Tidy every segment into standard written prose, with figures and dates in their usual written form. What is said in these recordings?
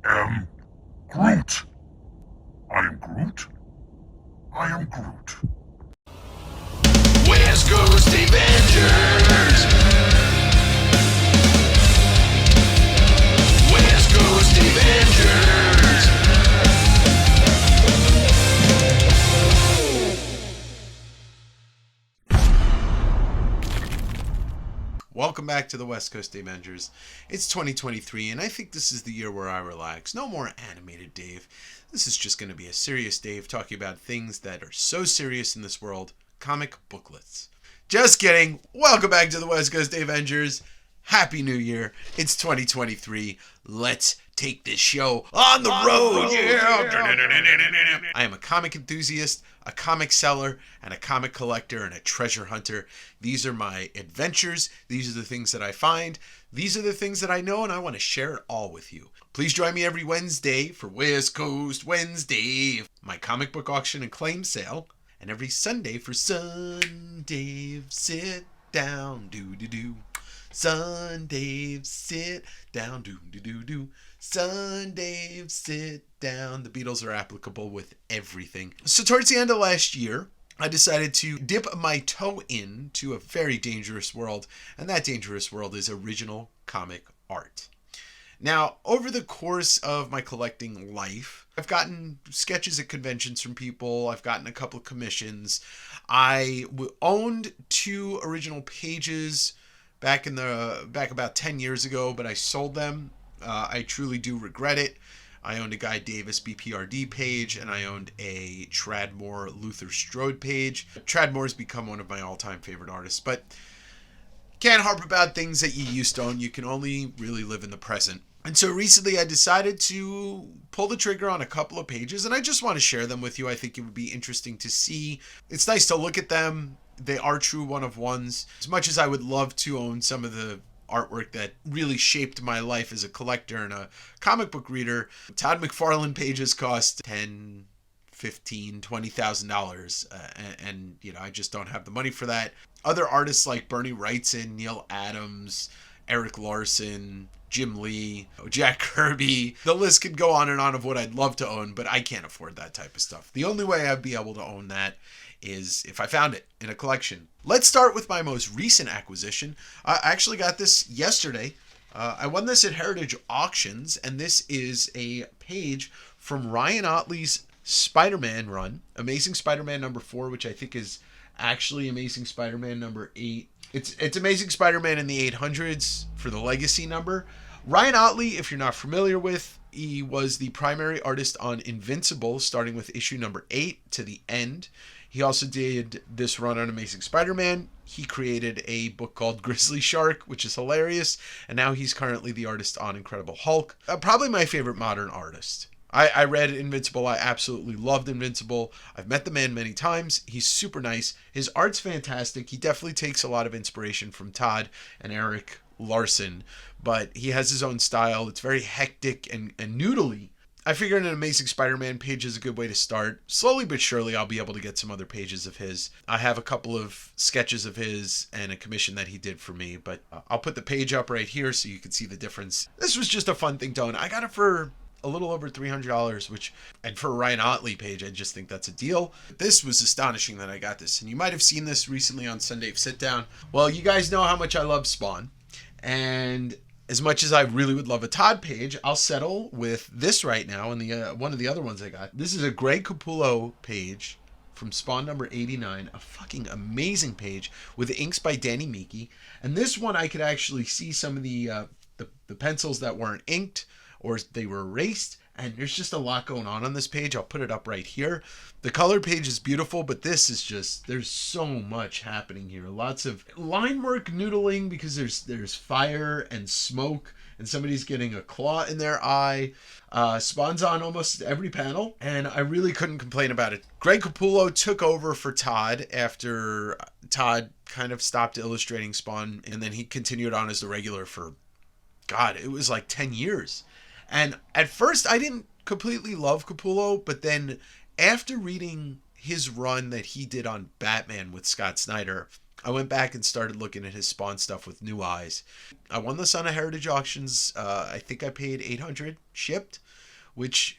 am Groot. I am Groot. I am Groot. West Coast Avengers. West Coast Avengers. Welcome back to the West Coast Avengers. It's 2023, and I think this is the year where I relax. No more animated Dave. This is just going to be a serious Dave talking about things that are so serious in this world. Comic booklets. Just kidding. Welcome back to the West Coast Avengers. Happy New Year. It's 2023. Let's take this show on the road. Yeah. I am a comic enthusiast, a comic seller, and a comic collector and a treasure hunter. These are my adventures. These are the things that I find. These are the things that I know, and I want to share it all with you. Please join me every Wednesday for West Coast Wednesday, my comic book auction and claim sale, and every Sunday for Sunday Sit Down Do-do-do. Sunday, sit down, do-do-do-do. Sunday, sit down. The Beatles are applicable with everything. So towards the end of last year, I decided to dip my toe into a very dangerous world, and that dangerous world is original comic art. Now, over the course of my collecting life, I've gotten sketches at conventions from people. I've gotten a couple of commissions. I owned 2 original pages back about 10 years ago, but I sold them. I truly do regret it. I owned a Guy Davis BPRD page, and I owned a Tradmore Luther Strode page. Tradmore's become one of my all-time favorite artists, but can't harp about things that you used to own. You can only really live in the present. And so recently I decided to pull the trigger on a couple of pages, and I just want to share them with you. I think it would be interesting to see. It's nice to look at them. They are true one-of-ones. As much as I would love to own some of the artwork that really shaped my life as a collector and a comic book reader, Todd McFarlane pages cost $10,000, $15,000, $20,000, and you know, I just don't have the money for that. Other artists like Bernie Wrightson, Neil Adams, Eric Larson, Jim Lee, Jack Kirby. The list could go on and on of what I'd love to own, but I can't afford that type of stuff. The only way I'd be able to own that is if I found it in a collection. Let's start with my most recent acquisition. I actually got this yesterday. I won this at Heritage Auctions, and this is a page from Ryan Ottley's SpiderMan run. Amazing Spider-Man number 4, which I think is actually Amazing Spider-Man number 8. It's Amazing Spider-Man in the 800s for the legacy number. Ryan Ottley, if you're not familiar with, he was the primary artist on Invincible, starting with issue number 8 to the end. He also did this run on Amazing Spider-Man. He created a book called Grizzly Shark, which is hilarious, and now he's currently the artist on Incredible Hulk. Probably my favorite modern artist. I read Invincible. I absolutely loved Invincible. I've met the man many times. He's super nice. His art's fantastic. He definitely takes a lot of inspiration from Todd and Eric Larson, but he has his own style. It's very hectic and noodly. I figured an Amazing Spider-Man page is a good way to start. Slowly but surely, I'll be able to get some other pages of his. I have a couple of sketches of his and a commission that he did for me, but I'll put the page up right here so you can see the difference. This was just a fun thing to own. I got it for a little over $300, which, and for a Ryan Ottley page, I just think that's a deal. This was astonishing that I got this, and you might have seen this recently on Sunday Sit Down. Well, you guys know how much I love Spawn, and as much as I really would love a Todd page, I'll settle with this right now, and the one of the other ones I got. This is a Greg Capullo page from Spawn number 89, a fucking amazing page with inks by Danny Miki, and this one I could actually see some of the pencils that weren't inked, or they were erased, and there's just a lot going on this page. I'll put it up right here. The color page is beautiful, but this is just, there's so much happening here. Lots of line work noodling because there's fire and smoke, and somebody's getting a claw in their eye. Spawn's on almost every panel, and I really couldn't complain about it. Greg Capullo took over for Todd after Todd kind of stopped illustrating Spawn, and then he continued on as the regular for, God, it was like 10 years. And at first, I didn't completely love Capullo, but then after reading his run that he did on Batman with Scott Snyder, I went back and started looking at his Spawn stuff with new eyes. I won this on a Heritage Auctions. I think I paid $800 shipped, which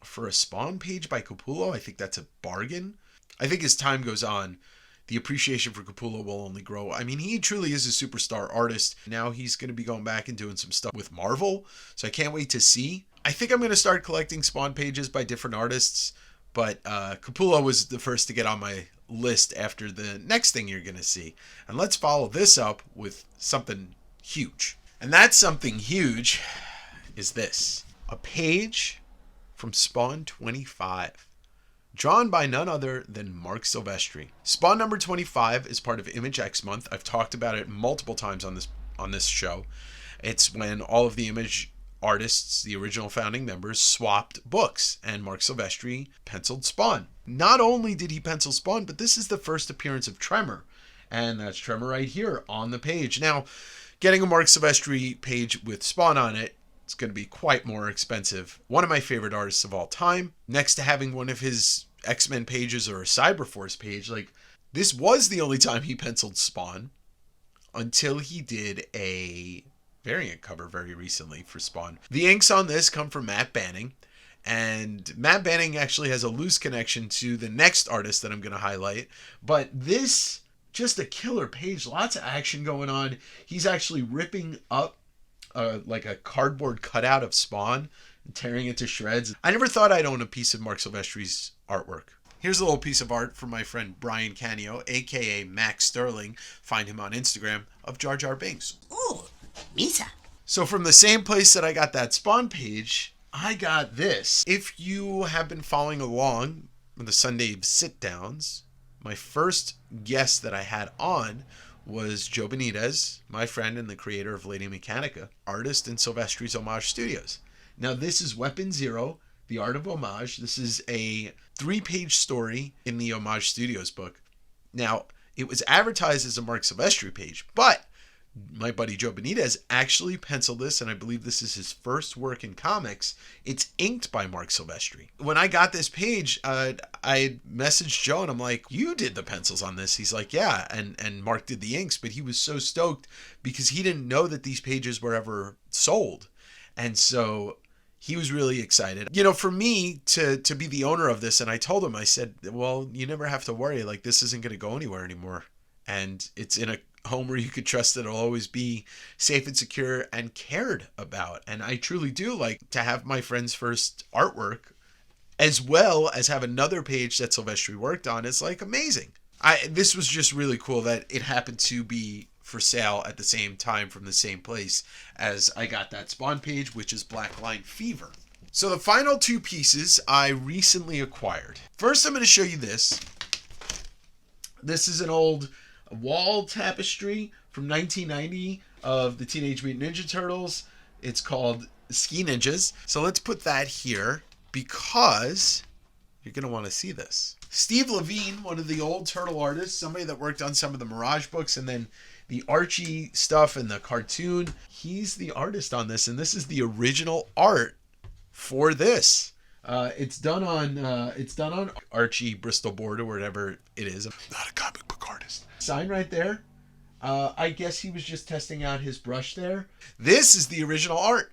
for a Spawn page by Capullo, I think that's a bargain. I think as time goes on, the appreciation for Capullo will only grow. I mean, he truly is a superstar artist. Now he's going to be going back and doing some stuff with Marvel, so I can't wait to see. I think I'm going to start collecting Spawn pages by different artists, but Capullo was the first to get on my list after the next thing you're going to see. And let's follow this up with something huge. And that something huge is this. A page from Spawn 25. Drawn by none other than Mark Silvestri. Spawn number 25 is part of Image X month. I've talked about it multiple times on this show. It's when all of the Image artists, the original founding members, swapped books, and Mark Silvestri penciled Spawn. Not only did he pencil Spawn, but this is the first appearance of Tremor, and that's Tremor right here on the page. Now, getting a Mark Silvestri page with Spawn on it, it's going to be quite more expensive. One of my favorite artists of all time. Next to having one of his X-Men pages or a Cyberforce page, like, this was the only time he penciled Spawn until he did a variant cover very recently for Spawn. The inks on this come from Matt Banning, and Matt Banning actually has a loose connection to the next artist that I'm going to highlight, but this, just a killer page, lots of action going on. He's actually ripping up like a cardboard cutout of Spawn and tearing it to shreds. I never thought I'd own a piece of Mark Silvestri's artwork. Here's a little piece of art from my friend Brian Canio, aka Max Sterling, find him on Instagram, of Jar Jar Binks. Ooh, Misa. So from the same place that I got that Spawn page, I got this. If you have been following along with the Sunday sit-downs, my first guest that I had on was Joe Benitez, my friend and the creator of Lady Mechanica, artist in Silvestri's Homage Studios. Now this is Weapon Zero, The Art of Homage. This is a 3-page story in the Homage Studios book. Now, it was advertised as a Mark Silvestri page, but my buddy Joe Benitez actually penciled this, and I believe this is his first work in comics. It's inked by Mark Silvestri. When I got this page, I messaged Joe, and I'm like, you did the pencils on this? He's like, yeah, and Mark did the inks, but he was so stoked because he didn't know that these pages were ever sold. And so he was really excited. You know, for me to be the owner of this, and I told him, I said, well, you never have to worry. Like, this isn't going to go anywhere anymore. And it's in a home where you could trust that it'll always be safe and secure and cared about. And I truly do like to have my friend's first artwork as well as have another page that Silvestri worked on. It's like amazing. This was just really cool that it happened to be for sale at the same time from the same place as I got that Spawn page, which is Black Line Fever. So the final two pieces I recently acquired. First, I'm going to show you this. This is an old wall tapestry from 1990 of the Teenage Mutant Ninja Turtles. It's called Ski Ninjas. So let's put that here because you're going to want to see this. Steve Levine, one of the old Turtle artists, somebody that worked on some of the Mirage books and then the Archie stuff and the cartoon. He's the artist on this, and this is the original art for this. It's done on Archie Bristol board or whatever it is. I'm not a comic book artist. Sign right there. I guess he was just testing out his brush there. This is the original art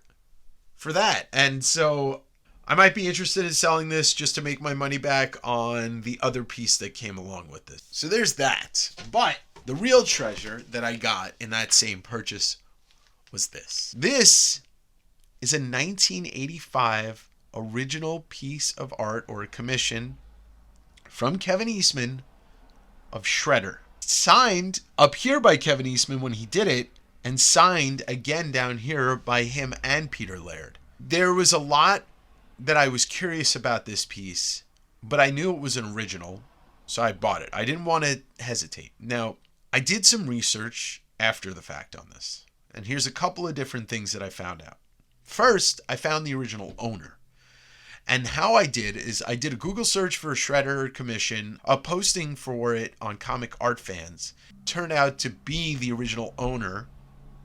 for that. And so I might be interested in selling this just to make my money back on the other piece that came along with this. So there's that. But the real treasure that I got in that same purchase was this. This is a 1985 original piece of art or a commission from Kevin Eastman of Shredder. Signed up here by Kevin Eastman when he did it, and signed again down here by him and Peter Laird. There was a lot that I was curious about this piece, but I knew it was an original, so I bought it. I didn't want to hesitate. Now, I did some research after the fact on this, and here's a couple of different things that I found out. First, I found the original owner. And how I did is I did a Google search for a Shredder commission. A posting for it on Comic Art Fans turned out to be the original owner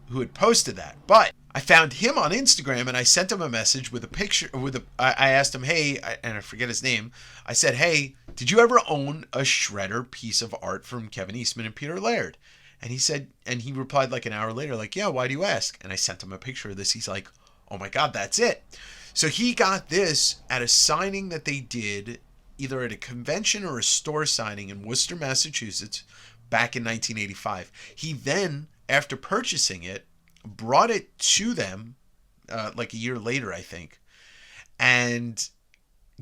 who had posted that. But I found him on Instagram and I sent him a message with a picture. I asked him, hey, and I forget his name. I said, hey, did you ever own a Shredder piece of art from Kevin Eastman and Peter Laird? And he replied like an hour later, like, yeah, why do you ask? And I sent him a picture of this. He's like, oh my God, that's it. So he got this at a signing that they did either at a convention or a store signing in Worcester, Massachusetts back in 1985. He then, after purchasing it, brought it to them like a year later, I think, and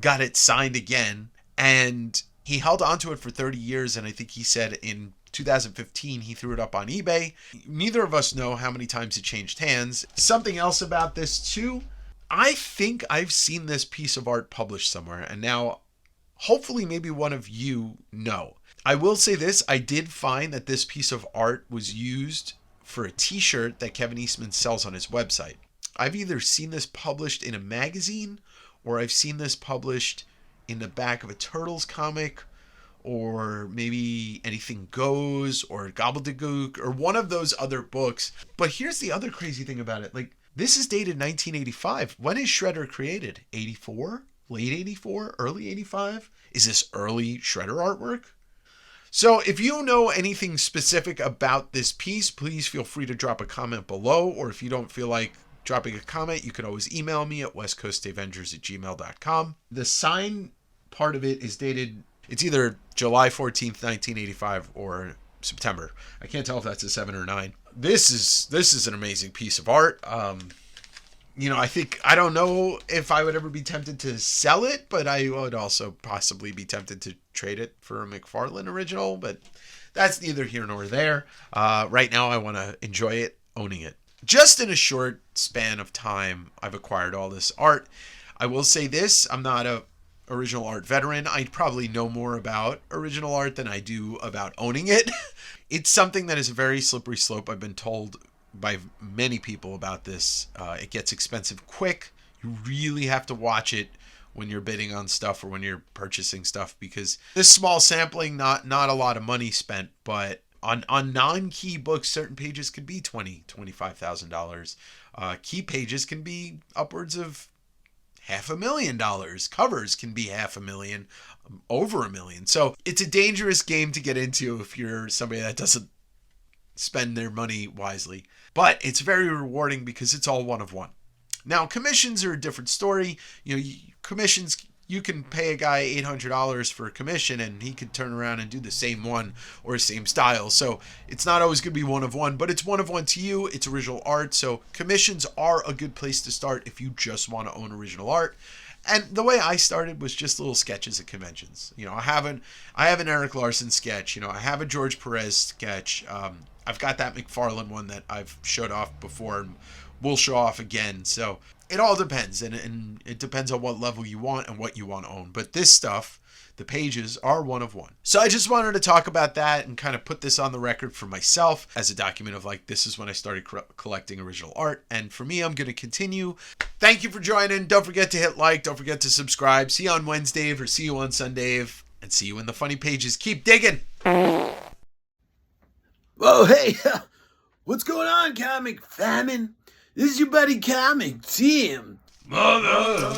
got it signed again. And he held onto it for 30 years. And I think he said in 2015, he threw it up on eBay. Neither of us know how many times it changed hands. Something else about this too, I think I've seen this piece of art published somewhere. And now, hopefully, maybe one of you know. I will say this, I did find that this piece of art was used for a t-shirt that Kevin Eastman sells on his website. I've either seen this published in a magazine or I've seen this published in the back of a Turtles comic or maybe Anything Goes or Gobbledygook or one of those other books. But here's the other crazy thing about it. Like, this is dated 1985. When is Shredder created? 84? Late 84? Early 85? Is this early Shredder artwork? So if you know anything specific about this piece, please feel free to drop a comment below. Or if you don't feel like dropping a comment, you can always email me at westcoastavengers@gmail.com. The sign part of it is dated, it's either July 14th, 1985 or September. I can't tell if that's a 7 or 9. This is an amazing piece of art. I don't know if I would ever be tempted to sell it, but I would also possibly be tempted to trade it for a McFarlane original, but that's neither here nor there. Right now, I want to enjoy it, owning it. Just in a short span of time, I've acquired all this art. I will say this, I'm not a original art veteran. I probably know more about original art than I do about owning it. It's something that is a very slippery slope. I've been told by many people about this. It gets expensive quick. You really have to watch it when you're bidding on stuff or when you're purchasing stuff, because this small sampling, not a lot of money spent, but on non-key books, certain pages could be $25,000. Key pages can be upwards of $500,000. Covers can be $500,000, over $1 million. So it's a dangerous game to get into if you're somebody that doesn't spend their money wisely. But it's very rewarding because it's all one of one. Now, commissions are a different story. Commissions, you can pay a guy $800 for a commission and he could turn around and do the same one or same style. So it's not always going to be one of one, but it's one of one to you. It's original art. So commissions are a good place to start if you just want to own original art. And the way I started was just little sketches at conventions. I have an Eric Larson sketch. I have a George Perez sketch. I've got that McFarlane one that I've showed off before and will show off again. So it all depends, and it depends on what level you want and what you want to own. But this stuff, the pages, are one of one. So I just wanted to talk about that and kind of put this on the record for myself as a document of like, this is when I started collecting original art. And for me, I'm going to continue. Thank you for joining. Don't forget to hit like. Don't forget to subscribe. See you on Wednesday or see you on Sunday. And see you in the funny pages. Keep digging. Whoa, hey, what's going on, Comic Famine? This is your buddy Comic Tim. Mother.